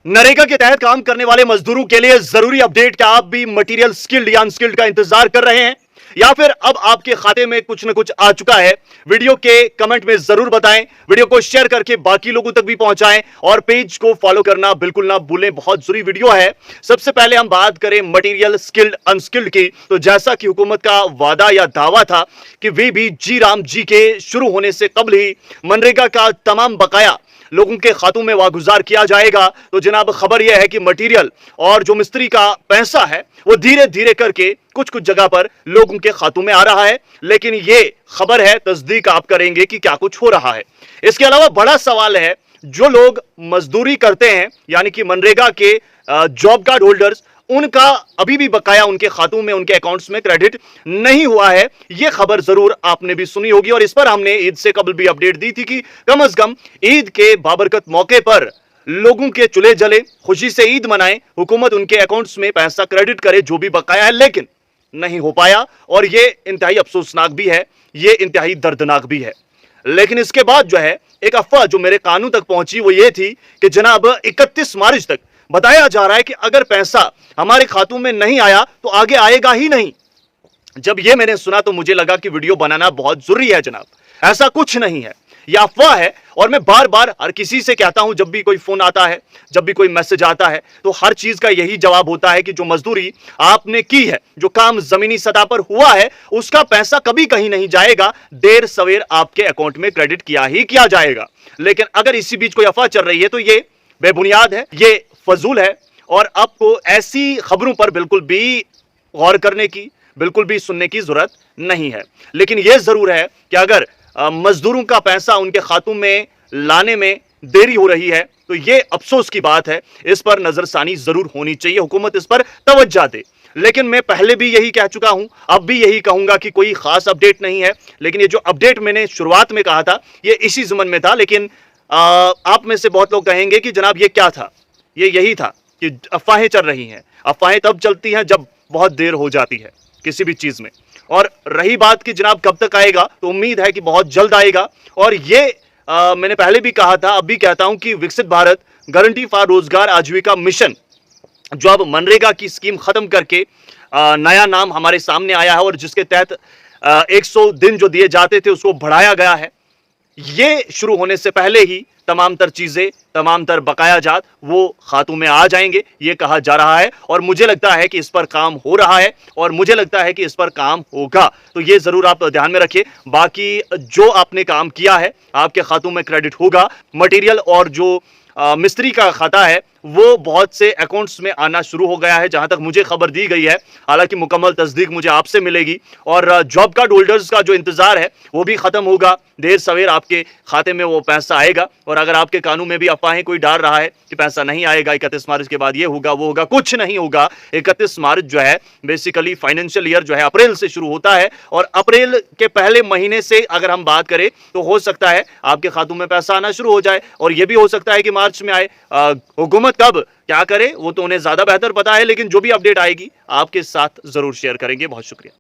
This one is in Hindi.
नरेगा के तहत काम करने वाले मजदूरों के लिए जरूरी अपडेट। क्या आप भी मटेरियल स्किल्ड या अनस्किल्ड का इंतजार कर रहे हैं, या फिर अब आपके खाते में कुछ न कुछ आ चुका है? वीडियो के कमेंट में जरूर बताएं, वीडियो को शेयर करके बाकी लोगों तक भी पहुंचाएं और पेज को फॉलो करना बिल्कुल ना भूलें। बहुत जरूरी वीडियो है। सबसे पहले हम बात करें मटेरियल स्किल्ड अनस्किल्ड की, तो जैसा कि हुकूमत का वादा या दावा था कि वे भी जी राम जी के शुरू होने से कबल ही मनरेगा का तमाम बकाया लोगों के खातों में वागुजार किया जाएगा। तो जनाब खबर यह है कि मटेरियल और जो मिस्त्री का पैसा है वो धीरे धीरे करके कुछ कुछ जगह पर लोगों के खातों में आ रहा है। लेकिन ये खबर है, तस्दीक आप करेंगे कि क्या कुछ हो रहा है। इसके अलावा बड़ा सवाल है, जो लोग मजदूरी करते हैं यानी कि मनरेगा के जॉब कार्ड होल्डर्स, उनका अभी भी बकाया उनके खातों में, उनके अकाउंट्स में क्रेडिट नहीं हुआ है। यह खबर जरूर आपने भी सुनी होगी और इस पर हमने ईद से कबल भी अपडेट दी थी कि कम से कम ईद के बाबरकत मौके पर लोगों के चूल्हे जले, खुशी से ईद मनाएं, हुकूमत उनके अकाउंट्स में पैसा क्रेडिट करे जो भी बकाया है। लेकिन नहीं हो पाया और यह इंतहाई अफसोसनाक भी है, यह इंतहाई दर्दनाक भी है। लेकिन इसके बाद जो है एक अफवाह जो मेरे कानों तक पहुंची वो ये थी कि जनाब 31 मार्च तक बताया जा रहा है कि अगर पैसा हमारे खातों में नहीं आया तो आगे आएगा ही नहीं। जब यह मैंने सुना तो मुझे लगा कि वीडियो बनाना बहुत जरूरी है। जनाब ऐसा कुछ नहीं है, यह अफवाह है। और मैं बार बार हर किसी से कहता हूं, जब भी कोई फोन आता है, जब भी कोई मैसेज आता है, तो हर चीज का यही जवाब होता है कि जो मजदूरी आपने की है, जो काम जमीनी सतह पर हुआ है, उसका पैसा कभी कहीं नहीं जाएगा, देर सवेर आपके अकाउंट में क्रेडिट किया ही किया जाएगा। लेकिन अगर इसी बीच कोई अफवाह चल रही है तो यह बेबुनियाद है, यह फजूल है और आपको ऐसी खबरों पर बिल्कुल भी गौर करने की, बिल्कुल भी सुनने की जरूरत नहीं है। लेकिन यह जरूर है कि अगर मजदूरों का पैसा उनके खातों में लाने में देरी हो रही है तो यह अफसोस की बात है। इस पर नजरसानी जरूर होनी चाहिए, हुकूमत इस पर तवज्जो दे। लेकिन मैं पहले भी यही कह चुका हूं, अब भी यही कहूंगा कि कोई खास अपडेट नहीं है। लेकिन ये जो अपडेट मैंने शुरुआत में कहा था ये इसी ज़मन में था। लेकिन आप में से बहुत लोग कहेंगे कि जनाब ये क्या था, ये यही था कि अफवाहें चल रही हैं। अफवाहें तब चलती हैं जब बहुत देर हो जाती है किसी भी चीज में। और रही बात कि जनाब कब तक आएगा, तो उम्मीद है कि बहुत जल्द आएगा। और ये मैंने पहले भी कहा था, अब भी कहता हूं कि विकसित भारत गारंटी फॉर रोजगार आजीविका मिशन, जो अब मनरेगा की स्कीम खत्म करके नया नाम हमारे सामने आया है और जिसके तहत 100 दिन जो दिए जाते थे उसको बढ़ाया गया है, ये शुरू होने से पहले ही तमाम तर चीजें, तमाम तर बकाया जात वो खातों में आ जाएंगे, ये कहा जा रहा है। और मुझे लगता है कि इस पर काम हो रहा है और मुझे लगता है कि इस पर काम होगा। तो ये जरूर आप ध्यान में रखिए। बाकी जो आपने काम किया है आपके खातों में क्रेडिट होगा। मटेरियल और जो मिस्त्री का खाता है वो बहुत से अकाउंट्स में आना शुरू हो गया है, जहां तक मुझे खबर दी गई है। हालांकि मुकम्मल तस्दीक मुझे आपसे मिलेगी। और जॉब कार्ड होल्डर्स का जो इंतजार है वो भी खत्म होगा, देर सवेर आपके खाते में वो पैसा आएगा। और अगर आपके कानों में भी अफवाहें कोई डाल रहा है कि पैसा नहीं आएगा, 31 मार्च के बाद ये होगा वो होगा, कुछ नहीं होगा। 31 मार्च जो है बेसिकली फाइनेंशियल ईयर जो है अप्रैल से शुरू होता है और अप्रैल के पहले महीने से अगर हम बात करें तो हो सकता है आपके खातों में पैसा आना शुरू हो जाए। और यह भी हो सकता है कि मार्च में आए। हुकूमत कब क्या करे वो तो उन्हें ज्यादा बेहतर पता है। लेकिन जो भी अपडेट आएगी आपके साथ जरूर शेयर करेंगे। बहुत शुक्रिया।